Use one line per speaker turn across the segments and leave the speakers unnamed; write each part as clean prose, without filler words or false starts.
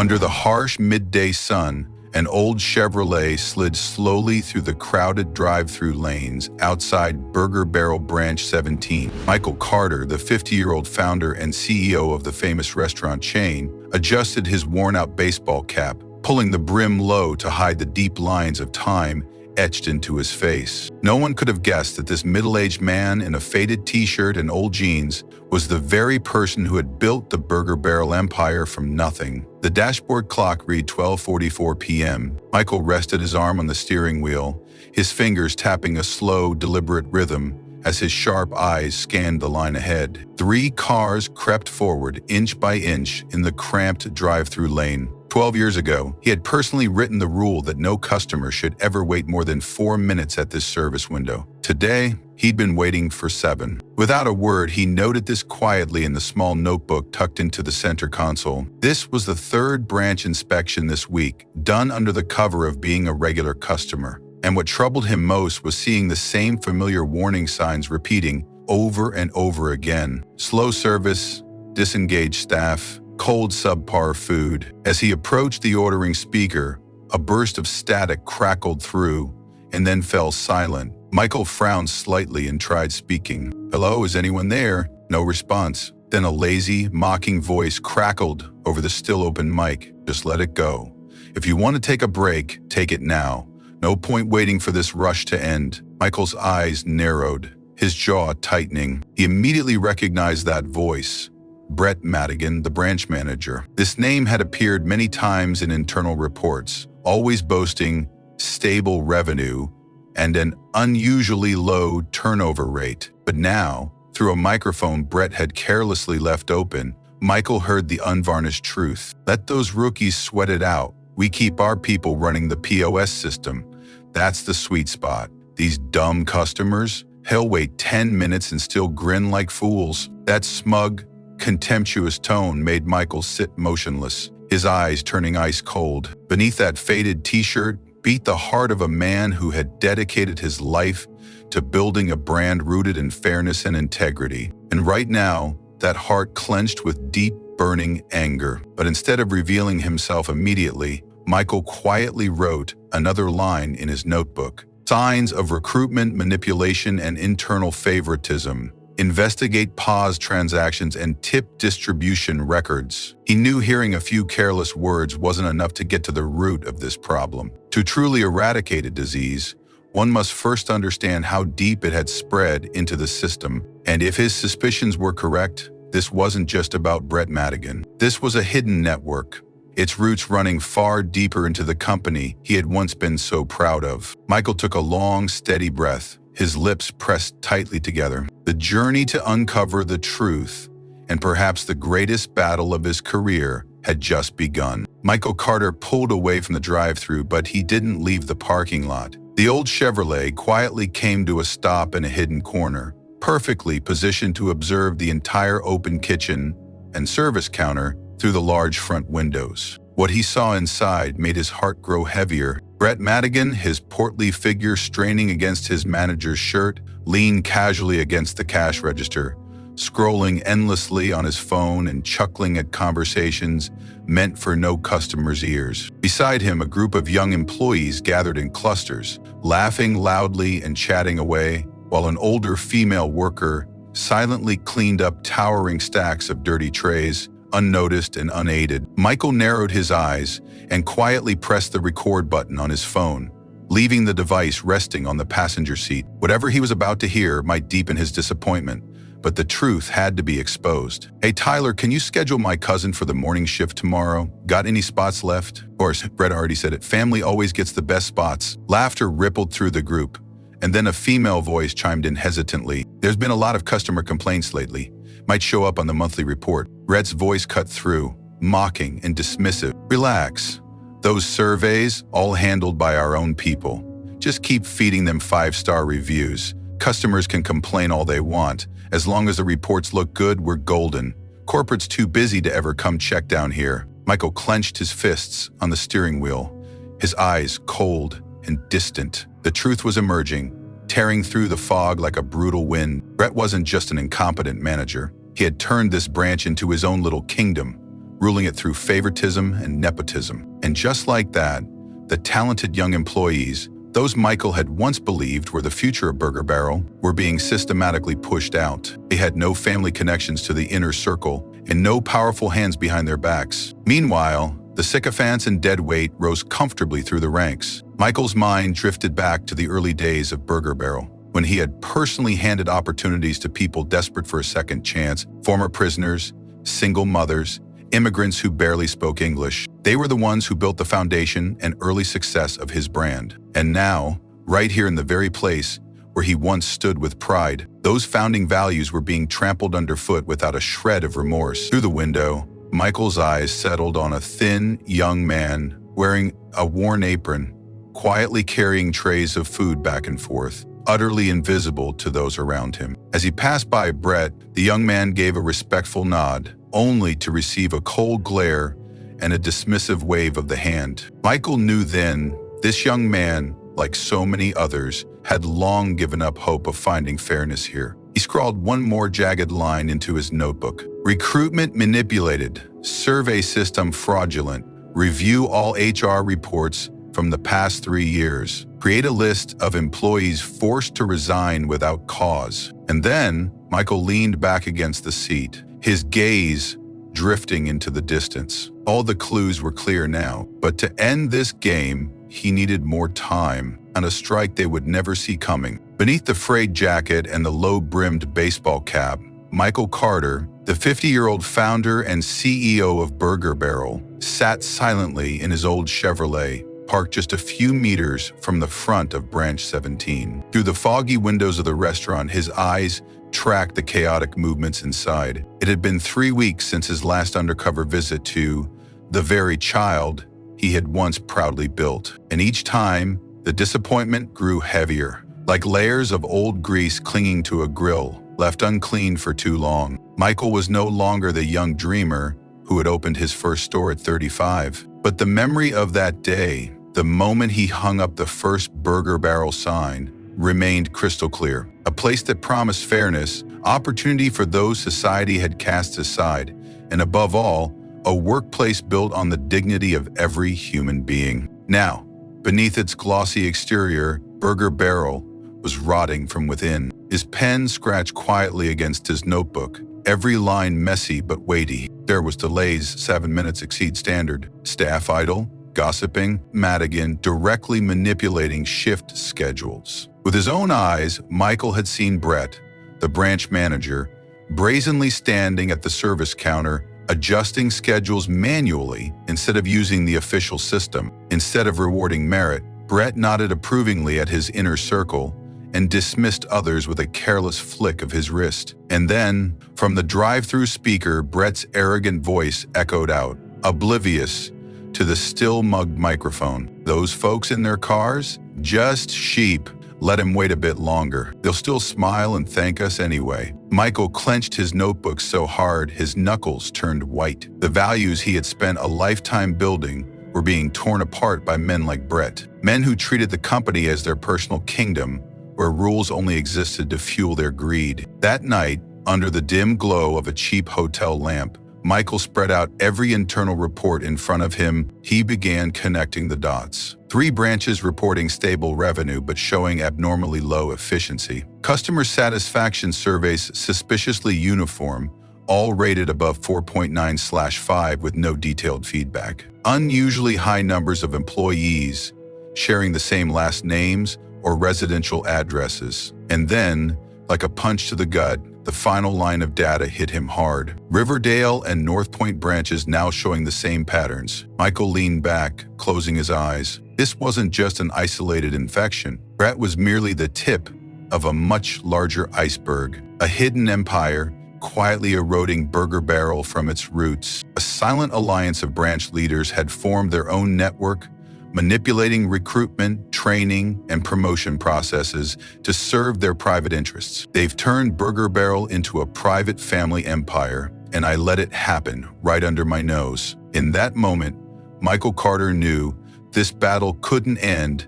Under the harsh midday sun, an old Chevrolet slid slowly through the crowded drive-thru lanes outside Burger Barrel Branch 17. Michael Carter, the 50-year-old founder and CEO of the famous restaurant chain, adjusted his worn-out baseball cap, pulling the brim low to hide the deep lines of time etched into his face. No one could have guessed that this middle-aged man in a faded t-shirt and old jeans was the very person who had built the Burger Barrel empire from nothing. The dashboard clock read 12:44 p.m. Michael rested his arm on the steering wheel, his fingers tapping a slow, deliberate rhythm as his sharp eyes scanned the line ahead. 3 cars crept forward inch by inch in the cramped drive-thru lane. 12 years ago, he had personally written the rule that no customer should ever wait more than 4 minutes at this service window. Today, he'd been waiting for 7. Without a word, he noted this quietly in the small notebook tucked into the center console. This was the 3rd branch inspection this week, done under the cover of being a regular customer. And what troubled him most was seeing the same familiar warning signs repeating over and over again. Slow service, disengaged staff, cold subpar food. As he approached the ordering speaker, a burst of static crackled through and then fell silent. Michael frowned slightly and tried speaking. "Hello, is anyone there?" No response. Then a lazy, mocking voice crackled over the still open mic. "Just let it go. If you want to take a break, take it now. No point waiting for this rush to end." Michael's eyes narrowed, his jaw tightening. He immediately recognized that voice. Brett Madigan, the branch manager. This name had appeared many times in internal reports, always boasting stable revenue and an unusually low turnover rate. But now, through a microphone Brett had carelessly left open, Michael heard the unvarnished truth. "Let those rookies sweat it out. We keep our people running the POS system. That's the sweet spot. These dumb customers, they'll wait 10 minutes and still grin like fools." That smug, contemptuous tone made Michael sit motionless, his eyes turning ice cold. Beneath that faded t-shirt beat the heart of a man who had dedicated his life to building a brand rooted in fairness and integrity. And right now, that heart clenched with deep, burning anger. But instead of revealing himself immediately, Michael quietly wrote another line in his notebook. "Signs of recruitment, manipulation, and internal favoritism. Investigate pause transactions and tip distribution records." He knew hearing a few careless words wasn't enough to get to the root of this problem. To truly eradicate a disease, one must first understand how deep it had spread into the system. And if his suspicions were correct, this wasn't just about Brett Madigan. This was a hidden network, its roots running far deeper into the company he had once been so proud of. Michael took a long, steady breath, his lips pressed tightly together. The journey to uncover the truth, and perhaps the greatest battle of his career, had just begun. Michael Carter pulled away from the drive-thru, but he didn't leave the parking lot. The old Chevrolet quietly came to a stop in a hidden corner, perfectly positioned to observe the entire open kitchen and service counter through the large front windows. What he saw inside made his heart grow heavier. Brett Madigan, his portly figure straining against his manager's shirt, leaned casually against the cash register, scrolling endlessly on his phone and chuckling at conversations meant for no customer's ears. Beside him, a group of young employees gathered in clusters, laughing loudly and chatting away, while an older female worker silently cleaned up towering stacks of dirty trays, unnoticed and unaided. Michael narrowed his eyes and quietly pressed the record button on his phone, leaving the device resting on the passenger seat. Whatever he was about to hear might deepen his disappointment, but the truth had to be exposed. "Hey Tyler, can you schedule my cousin for the morning shift tomorrow? Got any spots left?" Of course, Brett already said it. "Family always gets the best spots." Laughter rippled through the group, and then a female voice chimed in hesitantly. "There's been a lot of customer complaints lately. Might show up on the monthly report." Brett's voice cut through, mocking and dismissive. "Relax. Those surveys, all handled by our own people. Just keep feeding them 5-star reviews. Customers can complain all they want. As long as the reports look good, we're golden. Corporate's too busy to ever come check down here." Michael clenched his fists on the steering wheel, his eyes cold and distant. The truth was emerging, tearing through the fog like a brutal wind. Brett wasn't just an incompetent manager. He had turned this branch into his own little kingdom, ruling it through favoritism and nepotism. And just like that, the talented young employees, those Michael had once believed were the future of Burger Barrel, were being systematically pushed out. They had no family connections to the inner circle and no powerful hands behind their backs. Meanwhile, the sycophants and deadweight rose comfortably through the ranks. Michael's mind drifted back to the early days of Burger Barrel, when he had personally handed opportunities to people desperate for a second chance, former prisoners, single mothers, immigrants who barely spoke English. They were the ones who built the foundation and early success of his brand. And now, right here in the very place where he once stood with pride, those founding values were being trampled underfoot without a shred of remorse. Through the window, Michael's eyes settled on a thin, young man wearing a worn apron, quietly carrying trays of food back and forth, utterly invisible to those around him. As he passed by Brett, the young man gave a respectful nod, only to receive a cold glare and a dismissive wave of the hand. Michael knew then this young man, like so many others, had long given up hope of finding fairness here. He scrawled one more jagged line into his notebook. Recruitment manipulated, survey system fraudulent, review all HR reports from the past 3 years, create a list of employees forced to resign without cause. And then Michael leaned back against the seat, his gaze drifting into the distance. All the clues were clear now, but to end this game, he needed more time, and a strike they would never see coming. Beneath the frayed jacket and the low-brimmed baseball cap, Michael Carter, the 50-year-old founder and CEO of Burger Barrel, sat silently in his old Chevrolet, parked just a few meters from the front of Branch 17. Through the foggy windows of the restaurant, his eyes tracked the chaotic movements inside. It had been 3 weeks since his last undercover visit to the very child he had once proudly built. And each time, the disappointment grew heavier, like layers of old grease clinging to a grill, left uncleaned for too long. Michael was no longer the young dreamer who had opened his first store at 35. But the memory of that day, the moment he hung up the first Burger Barrel sign, remained crystal clear. A place that promised fairness, opportunity for those society had cast aside, and above all, a workplace built on the dignity of every human being. Now, beneath its glossy exterior, Burger Barrel was rotting from within. His pen scratched quietly against his notebook, every line messy but weighty. There was delays 7 minutes exceed standard, staff idle, gossiping, Madigan directly manipulating shift schedules. With his own eyes, Michael had seen Brett, the branch manager, brazenly standing at the service counter, adjusting schedules manually instead of using the official system. Instead of rewarding merit, Brett nodded approvingly at his inner circle and dismissed others with a careless flick of his wrist. And then, from the drive-thru speaker, Brett's arrogant voice echoed out, oblivious to the still-mugged microphone. Those folks in their cars? Just sheep. Let him wait a bit longer. They'll still smile and thank us anyway. Michael clenched his notebook so hard his knuckles turned white. The values he had spent a lifetime building were being torn apart by men like Brett. Men who treated the company as their personal kingdom, where rules only existed to fuel their greed. That night, under the dim glow of a cheap hotel lamp, Michael spread out every internal report in front of him. He began connecting the dots. 3 branches reporting stable revenue but showing abnormally low efficiency. Customer satisfaction surveys suspiciously uniform, all rated above 4.9/5 with no detailed feedback. Unusually high numbers of employees sharing the same last names or residential addresses. And then, like a punch to the gut, the final line of data hit him hard. Riverdale and North Point branches now showing the same patterns. Michael leaned back, closing his eyes. This wasn't just an isolated infection. Brett was merely the tip of a much larger iceberg, a hidden empire quietly eroding Burger Barrel from its roots. A silent alliance of branch leaders had formed their own network, manipulating recruitment, training, and promotion processes to serve their private interests. They've turned Burger Barrel into a private family empire, and I let it happen right under my nose. In that moment, Michael Carter knew this battle couldn't end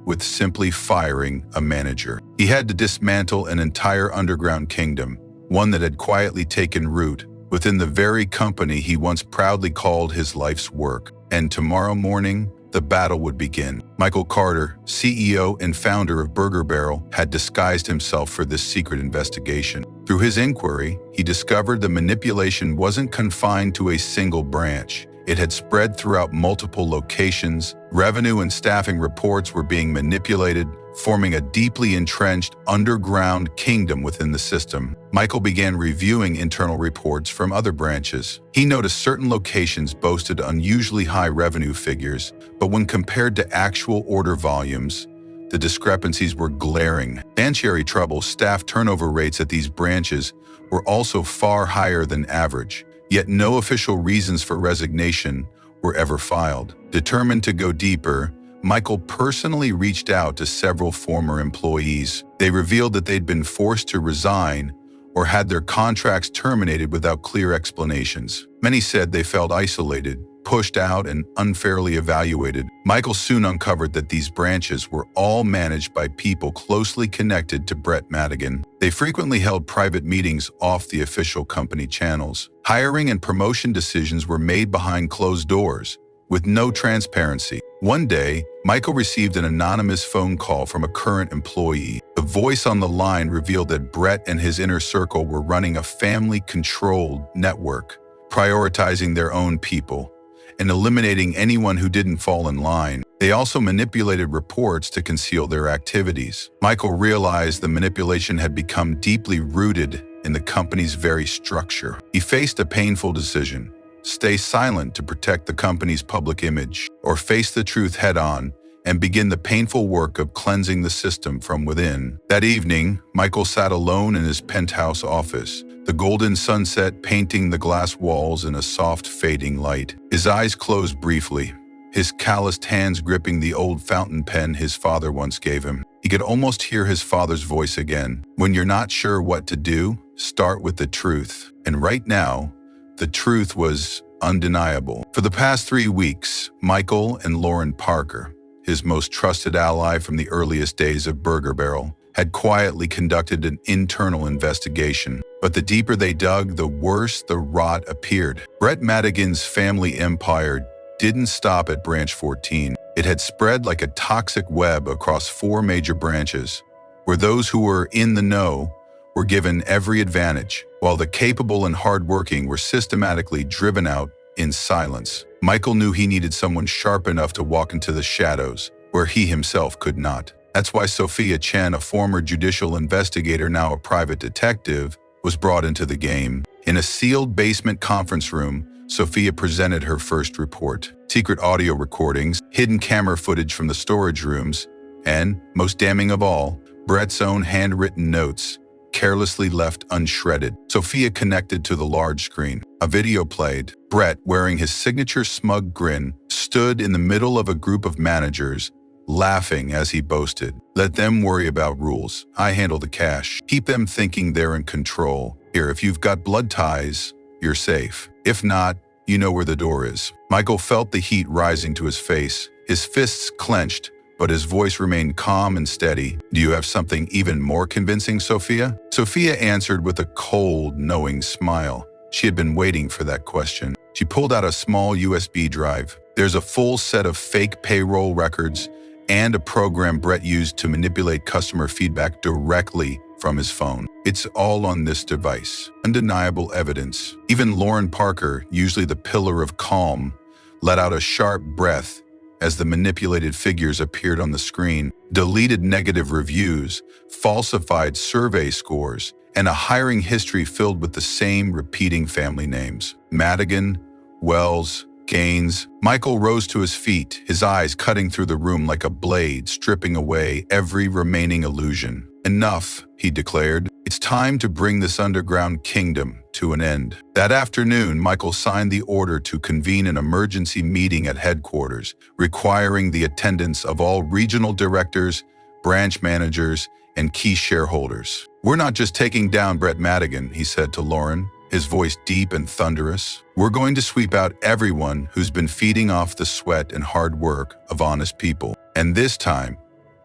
with simply firing a manager. He had to dismantle an entire underground kingdom, one that had quietly taken root within the very company he once proudly called his life's work. And tomorrow morning, the battle would begin. Michael Carter, CEO and founder of Burger Barrel, had disguised himself for this secret investigation. Through his inquiry, he discovered the manipulation wasn't confined to a single branch. It had spread throughout multiple locations. Revenue and staffing reports were being manipulated, forming a deeply entrenched underground kingdom within the system. Michael began reviewing internal reports from other branches. He noticed certain locations boasted unusually high revenue figures, but when compared to actual order volumes, the discrepancies were glaring. Financial trouble, staff turnover rates at these branches were also far higher than average, yet no official reasons for resignation were ever filed. Determined to go deeper, Michael personally reached out to several former employees. They revealed that they'd been forced to resign or had their contracts terminated without clear explanations. Many said they felt isolated, pushed out, and unfairly evaluated. Michael soon uncovered that these branches were all managed by people closely connected to Brett Madigan. They frequently held private meetings off the official company channels. Hiring and promotion decisions were made behind closed doors, with no transparency. One day, Michael received an anonymous phone call from a current employee. The voice on the line revealed that Brett and his inner circle were running a family-controlled network, prioritizing their own people and eliminating anyone who didn't fall in line. They also manipulated reports to conceal their activities. Michael realized the manipulation had become deeply rooted in the company's very structure. He faced a painful decision: stay silent to protect the company's public image, or face the truth head-on and begin the painful work of cleansing the system from within. That evening, Michael sat alone in his penthouse office, the golden sunset painting the glass walls in a soft, fading light. His eyes closed briefly, his calloused hands gripping the old fountain pen his father once gave him. He could almost hear his father's voice again. When you're not sure what to do, start with the truth. And right now, the truth was undeniable. For the past 3 weeks, Michael and Lauren Parker, his most trusted ally from the earliest days of Burger Barrel, had quietly conducted an internal investigation. But the deeper they dug, the worse the rot appeared. Brett Madigan's family empire didn't stop at Branch 14. It had spread like a toxic web across 4 major branches, where those who were in the know were given every advantage, while the capable and hardworking were systematically driven out in silence. Michael knew he needed someone sharp enough to walk into the shadows, where he himself could not. That's why Sophia Chen, a former judicial investigator, now a private detective, was brought into the game. In a sealed basement conference room, Sophia presented her first report. Secret audio recordings, hidden camera footage from the storage rooms, and, most damning of all, Brett's own handwritten notes, carelessly left unshredded. Sophia connected to the large screen. A video played. Brett, wearing his signature smug grin, stood in the middle of a group of managers, laughing as he boasted. Let them worry about rules. I handle the cash. Keep them thinking they're in control. Here, if you've got blood ties, you're safe. If not, you know where the door is. Michael felt the heat rising to his face. His fists clenched, but his voice remained calm and steady. Do you have something even more convincing, Sophia? Sophia answered with a cold, knowing smile. She had been waiting for that question. She pulled out a small USB drive. There's a full set of fake payroll records and a program Brett used to manipulate customer feedback directly from his phone. It's all on this device. Undeniable evidence. Even Lauren Parker, usually the pillar of calm, let out a sharp breath as the manipulated figures appeared on the screen. Deleted negative reviews, falsified survey scores, and a hiring history filled with the same repeating family names: Madigan, Wells, Gaines. Michael rose to his feet, his eyes cutting through the room like a blade, stripping away every remaining illusion. Enough, he declared. It's time to bring this underground kingdom to an end. That afternoon, Michael signed the order to convene an emergency meeting at headquarters, requiring the attendance of all regional directors, branch managers, and key shareholders. We're not just taking down Brett Madigan, he said to Lauren, his voice deep and thunderous. We're going to sweep out everyone who's been feeding off the sweat and hard work of honest people. And this time,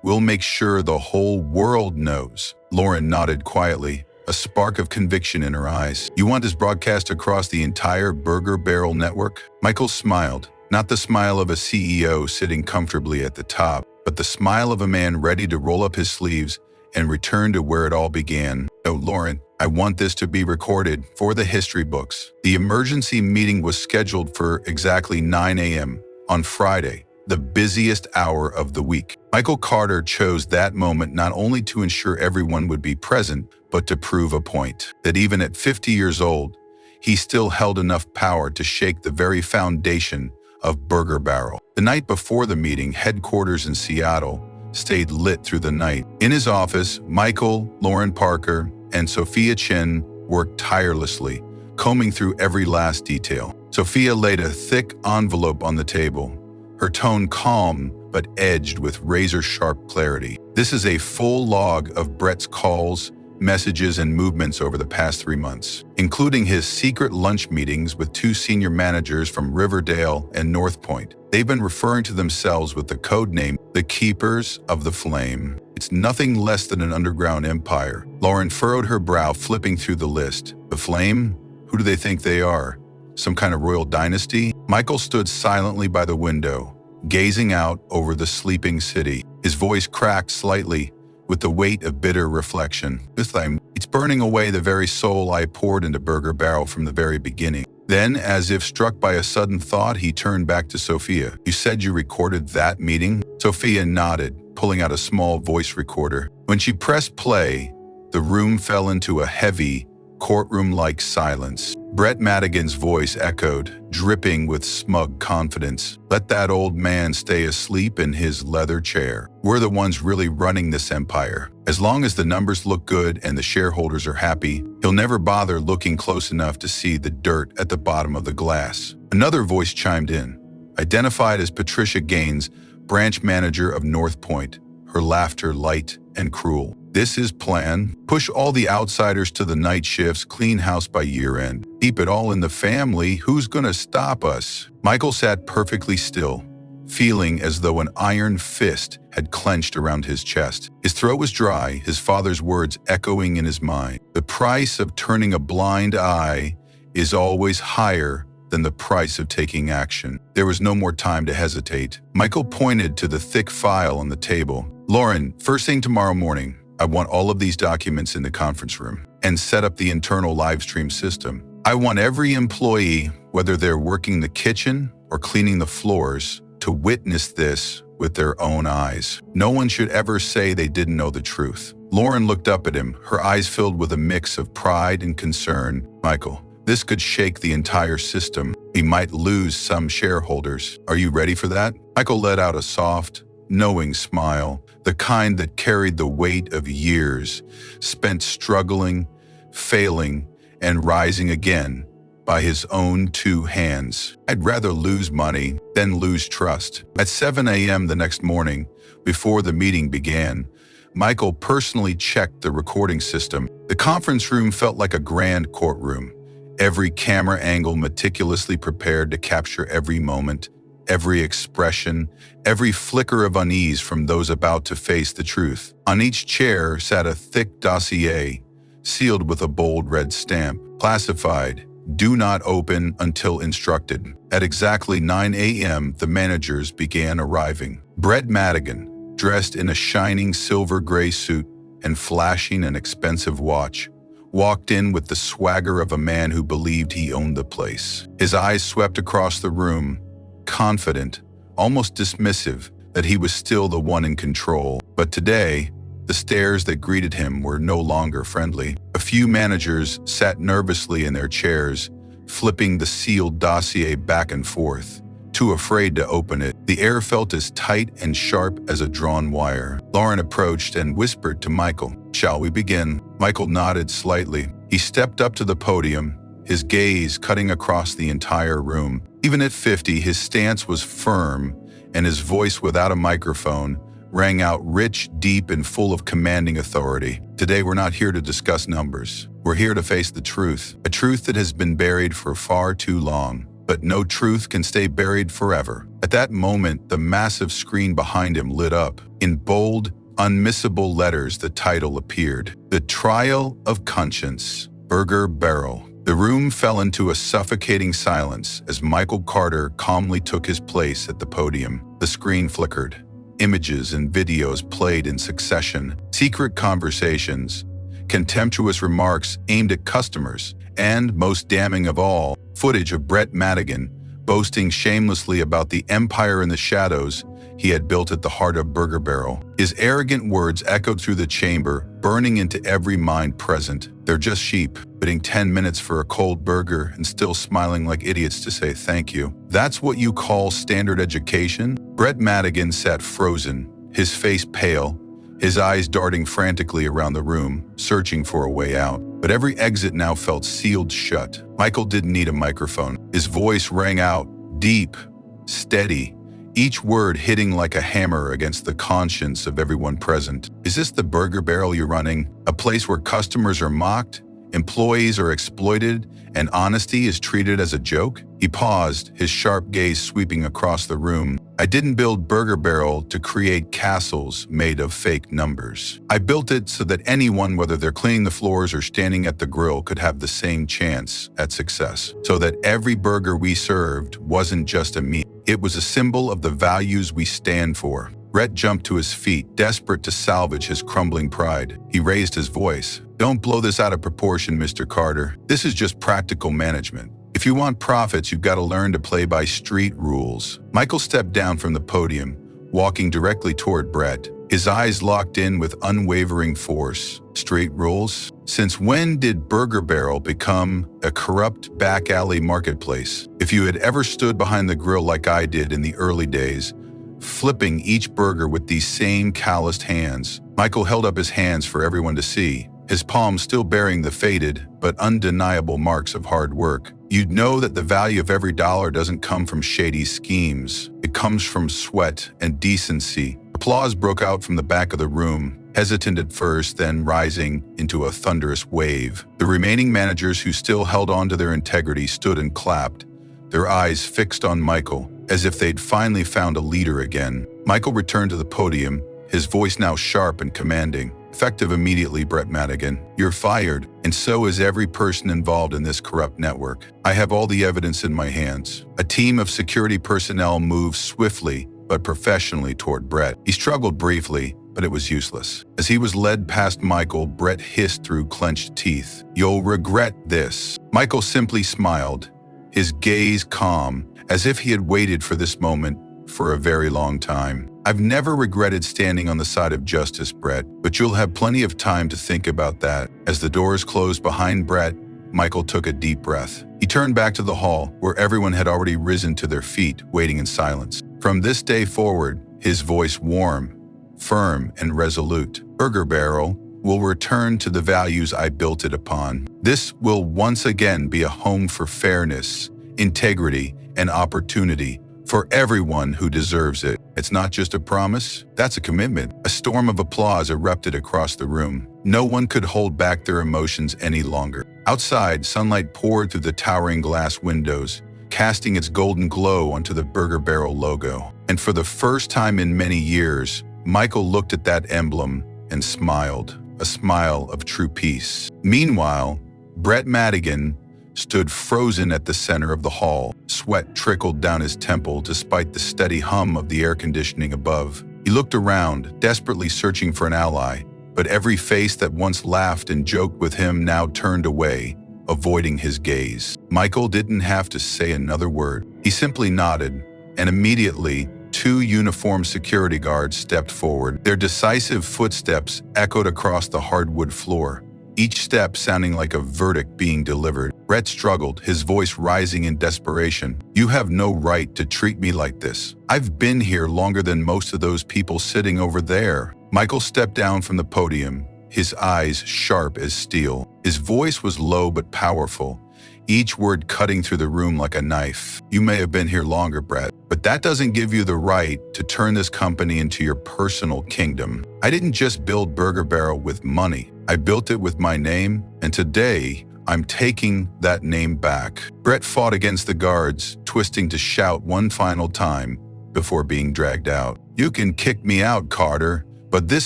we'll make sure the whole world knows. Lauren nodded quietly. a spark of conviction in her eyes. "You want this broadcast across the entire Burger Barrel network?" Michael smiled, not the smile of a CEO sitting comfortably at the top, but the smile of a man ready to roll up his sleeves and return to where it all began. "No, Lauren, I want this to be recorded for the history books." The emergency meeting was scheduled for exactly 9 a.m. on Friday, the busiest hour of the week. Michael Carter chose that moment not only to ensure everyone would be present, but to prove a point, that even at 50 years old, he still held enough power to shake the very foundation of Burger Barrel. The night before the meeting, headquarters in Seattle stayed lit through the night. In his office, Michael, Lauren Parker, and Sophia Chin worked tirelessly, combing through every last detail. Sophia laid a thick envelope on the table, her tone calm but edged with razor-sharp clarity. "This is a full log of Brett's calls, messages, and movements over the past 3 months, including his secret lunch meetings with 2 senior managers from Riverdale and North Point. They've been referring to themselves with the code name the Keepers of the Flame. It's nothing less than an underground empire." Lauren furrowed her brow, flipping through the list. "The Flame? Who do they think they are? Some kind of royal dynasty?" Michael stood silently by the window, gazing out over the sleeping city. His voice cracked slightly with the weight of bitter reflection. "This time, it's burning away the very soul I poured into Burger Barrel from the very beginning." Then, as if struck by a sudden thought, he turned back to Sophia. "You said you recorded that meeting?" Sophia nodded, pulling out a small voice recorder. When she pressed play, the room fell into a heavy, courtroom-like silence. Brett Madigan's voice echoed, dripping with smug confidence. "Let that old man stay asleep in his leather chair. We're the ones really running this empire. As long as the numbers look good and the shareholders are happy, he'll never bother looking close enough to see the dirt at the bottom of the glass." Another voice chimed in, identified as Patricia Gaines, branch manager of North Point, her laughter light and cruel. "This is plan. Push all the outsiders to the night shifts, clean house by year-end. Keep it all in the family. Who's gonna stop us?" Michael sat perfectly still, feeling as though an iron fist had clenched around his chest. His throat was dry, his father's words echoing in his mind. "The price of turning a blind eye is always higher than the price of taking action." There was no more time to hesitate. Michael pointed to the thick file on the table. "Lauren, first thing tomorrow morning, I want all of these documents in the conference room and set up the internal live stream system. I want every employee, whether they're working the kitchen or cleaning the floors, to witness this with their own eyes. No one should ever say they didn't know the truth." Lauren looked up at him, her eyes filled with a mix of pride and concern. "Michael, this could shake the entire system. We might lose some shareholders. Are you ready for that?" Michael let out a soft, knowing smile, the kind that carried the weight of years spent struggling, failing, and rising again by his own 2 hands. "I'd rather lose money than lose trust." At 7 a.m. the next morning, before the meeting began, Michael personally checked the recording system. The conference room felt like a grand courtroom, every camera angle meticulously prepared to capture every moment, every expression, every flicker of unease from those about to face the truth. On each chair sat a thick dossier, sealed with a bold red stamp, classified, "Do not open until instructed." At exactly 9 a.m., the managers began arriving. Brett Madigan, dressed in a shining silver-gray suit and flashing an expensive watch, walked in with the swagger of a man who believed he owned the place. His eyes swept across the room, confident, almost dismissive, that he was still the one in control. But today, the stares that greeted him were no longer friendly. A few managers sat nervously in their chairs, flipping the sealed dossier back and forth, too afraid to open it. The air felt as tight and sharp as a drawn wire. Lauren approached and whispered to Michael, "Shall we begin?" Michael nodded slightly. He stepped up to the podium, his gaze cutting across the entire room. Even at 50, his stance was firm, and his voice without a microphone rang out rich, deep, and full of commanding authority. "Today, we're not here to discuss numbers. We're here to face the truth, a truth that has been buried for far too long. But no truth can stay buried forever." At that moment, the massive screen behind him lit up. In bold, unmissable letters, the title appeared. The Trial of Conscience, Burger Barrel. The room fell into a suffocating silence as Michael Carter calmly took his place at the podium. The screen flickered. Images and videos played in succession. Secret conversations, contemptuous remarks aimed at customers, and, most damning of all, footage of Brett Madigan boasting shamelessly about the empire in the shadows he had built at the heart of Burger Barrel. His arrogant words echoed through the chamber, burning into every mind present. They're just sheep, waiting 10 minutes for a cold burger and still smiling like idiots to say thank you. That's what you call standard education? Brett Madigan sat frozen, his face pale, his eyes darting frantically around the room, searching for a way out. But every exit now felt sealed shut. Michael didn't need a microphone. His voice rang out, deep, steady, each word hitting like a hammer against the conscience of everyone present. Is this the Burger Barrel you're running? A place where customers are mocked, employees are exploited, and honesty is treated as a joke? He paused, his sharp gaze sweeping across the room. I didn't build Burger Barrel to create castles made of fake numbers. I built it so that anyone, whether they're cleaning the floors or standing at the grill, could have the same chance at success. So that every burger we served wasn't just a meal. It was a symbol of the values we stand for. Brett jumped to his feet, desperate to salvage his crumbling pride. He raised his voice. Don't blow this out of proportion, Mr. Carter. This is just practical management. If you want profits, you've got to learn to play by street rules. Michael stepped down from the podium, walking directly toward Brett, his eyes locked in with unwavering force. Street rules? Since when did Burger Barrel become a corrupt back alley marketplace? If you had ever stood behind the grill like I did in the early days, flipping each burger with these same calloused hands, Michael held up his hands for everyone to see, his palms still bearing the faded but undeniable marks of hard work. You'd know that the value of every dollar doesn't come from shady schemes. It comes from sweat and decency. Applause broke out from the back of the room, hesitant at first, then rising into a thunderous wave. The remaining managers who still held on to their integrity stood and clapped, their eyes fixed on Michael, as if they'd finally found a leader again. Michael returned to the podium, his voice now sharp and commanding. Effective immediately, Brett Madigan. You're fired, and so is every person involved in this corrupt network. I have all the evidence in my hands. A team of security personnel moved swiftly but professionally toward Brett. He struggled briefly, but it was useless. As he was led past Michael, Brett hissed through clenched teeth. You'll regret this. Michael simply smiled, his gaze calm, as if he had waited for this moment for a very long time. I've never regretted standing on the side of justice, Brett, but you'll have plenty of time to think about that. As the doors closed behind Brett, Michael took a deep breath. He turned back to the hall, where everyone had already risen to their feet, waiting in silence. From this day forward, his voice warm, firm, and resolute. Burger Barrel will return to the values I built it upon. This will once again be a home for fairness, integrity, and opportunity for everyone who deserves it. It's not just a promise, that's a commitment. A storm of applause erupted across the room. No one could hold back their emotions any longer. Outside, sunlight poured through the towering glass windows, casting its golden glow onto the Burger Barrel logo. And for the first time in many years, Michael looked at that emblem and smiled, a smile of true peace. Meanwhile, Brett Madigan stood frozen at the center of the hall. Sweat trickled down his temple despite the steady hum of the air conditioning above. He looked around, desperately searching for an ally, but every face that once laughed and joked with him now turned away, avoiding his gaze. Michael didn't have to say another word. He simply nodded, and immediately, two uniformed security guards stepped forward. Their decisive footsteps echoed across the hardwood floor, each step sounding like a verdict being delivered. Brett struggled, his voice rising in desperation. You have no right to treat me like this. I've been here longer than most of those people sitting over there. Michael stepped down from the podium, his eyes sharp as steel. His voice was low but powerful, each word cutting through the room like a knife. You may have been here longer, Brett, but that doesn't give you the right to turn this company into your personal kingdom. I didn't just build Burger Barrel with money. I built it with my name, and today, I'm taking that name back. Brett fought against the guards, twisting to shout one final time before being dragged out. You can kick me out, Carter, But this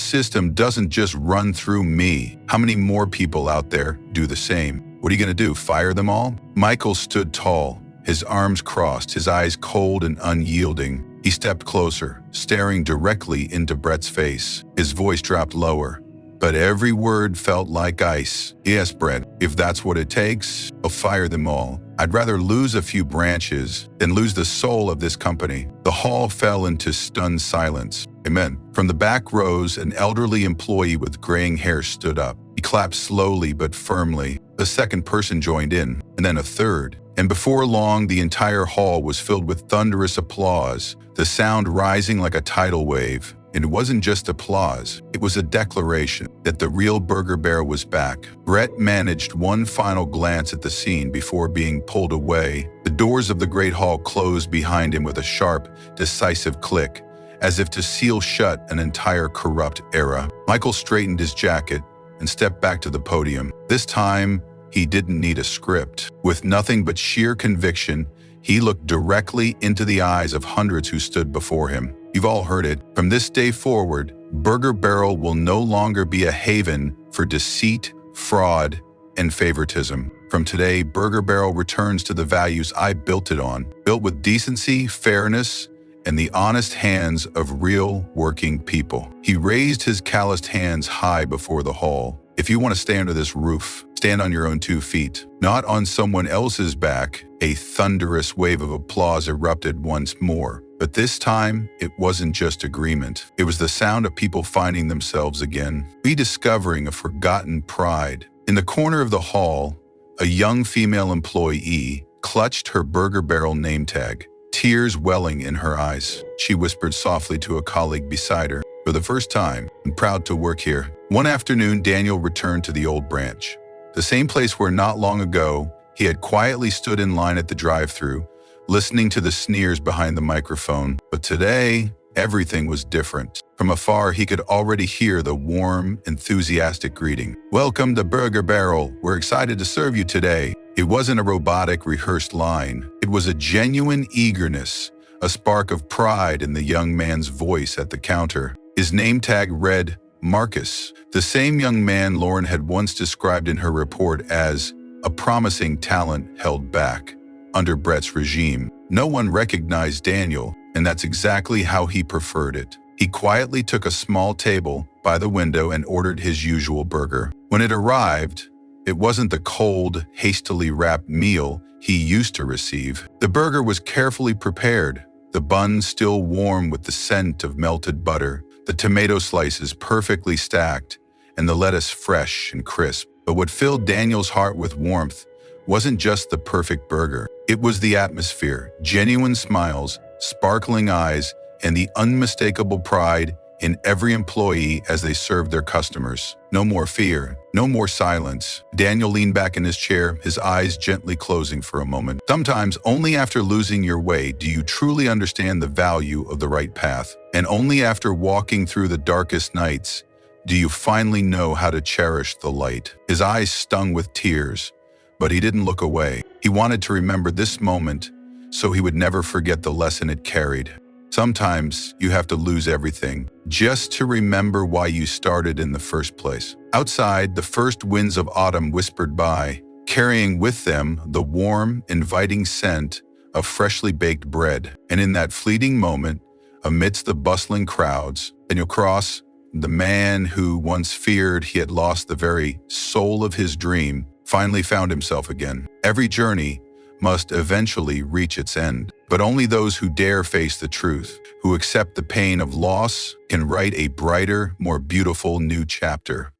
system doesn't just run through me. How many more people out there do the same? What are you going to do, fire them all? Michael stood tall, his arms crossed, his eyes cold and unyielding. He stepped closer, staring directly into Brett's face. His voice dropped lower, but every word felt like ice. Yes, Brett, if that's what it takes, I'll fire them all. I'd rather lose a few branches than lose the soul of this company. The hall fell into stunned silence. Amen. From the back rows, an elderly employee with graying hair stood up. He clapped slowly but firmly. A second person joined in, and then a third. And before long, the entire hall was filled with thunderous applause, the sound rising like a tidal wave. And it wasn't just applause, it was a declaration that the real Burger Barrel was back. Brett managed one final glance at the scene before being pulled away. The doors of the great hall closed behind him with a sharp, decisive click, as if to seal shut an entire corrupt era. Michael straightened his jacket and stepped back to the podium. This time, he didn't need a script. With nothing but sheer conviction, he looked directly into the eyes of hundreds who stood before him. You've all heard it. From this day forward, Burger Barrel will no longer be a haven for deceit, fraud, and favoritism. From today, Burger Barrel returns to the values I built it on, built with decency, fairness, and the honest hands of real working people. He raised his calloused hands high before the hall. If you want to stay under this roof, stand on your own 2 feet, not on someone else's back. A thunderous wave of applause erupted once more. But this time, it wasn't just agreement. It was the sound of people finding themselves again, rediscovering a forgotten pride. In the corner of the hall, a young female employee clutched her Burger Barrel name tag, tears welling in her eyes. She whispered softly to a colleague beside her, "For the first time, I'm proud to work here." One afternoon, Daniel returned to the old branch, the same place where not long ago he had quietly stood in line at the drive-thru, listening to the sneers behind the microphone. But today, everything was different. From afar, he could already hear the warm, enthusiastic greeting. "Welcome to Burger Barrel. We're excited to serve you today." It wasn't a robotic, rehearsed line. It was a genuine eagerness, a spark of pride in the young man's voice at the counter. His name tag read Marcus, the same young man Lauren had once described in her report as a promising talent held back under Brett's regime. No one recognized Daniel, and that's exactly how he preferred it. He quietly took a small table by the window and ordered his usual burger. When it arrived, it wasn't the cold, hastily wrapped meal he used to receive. The burger was carefully prepared, the bun still warm with the scent of melted butter, the tomato slices perfectly stacked, and the lettuce fresh and crisp. But what filled Daniel's heart with warmth wasn't just the perfect burger. It was the atmosphere, genuine smiles, sparkling eyes, and the unmistakable pride in every employee as they served their customers. No more fear, no more silence. Daniel leaned back in his chair, his eyes gently closing for a moment. Sometimes, only after losing your way do you truly understand the value of the right path. And only after walking through the darkest nights do you finally know how to cherish the light. His eyes stung with tears, but he didn't look away. He wanted to remember this moment so he would never forget the lesson it carried. Sometimes you have to lose everything just to remember why you started in the first place. Outside, the first winds of autumn whispered by, carrying with them the warm, inviting scent of freshly baked bread. And in that fleeting moment, amidst the bustling crowds, Daniel Cross, the man who once feared he had lost the very soul of his dream, finally found himself again. Every journey must eventually reach its end, but only those who dare face the truth, who accept the pain of loss, can write a brighter, more beautiful new chapter.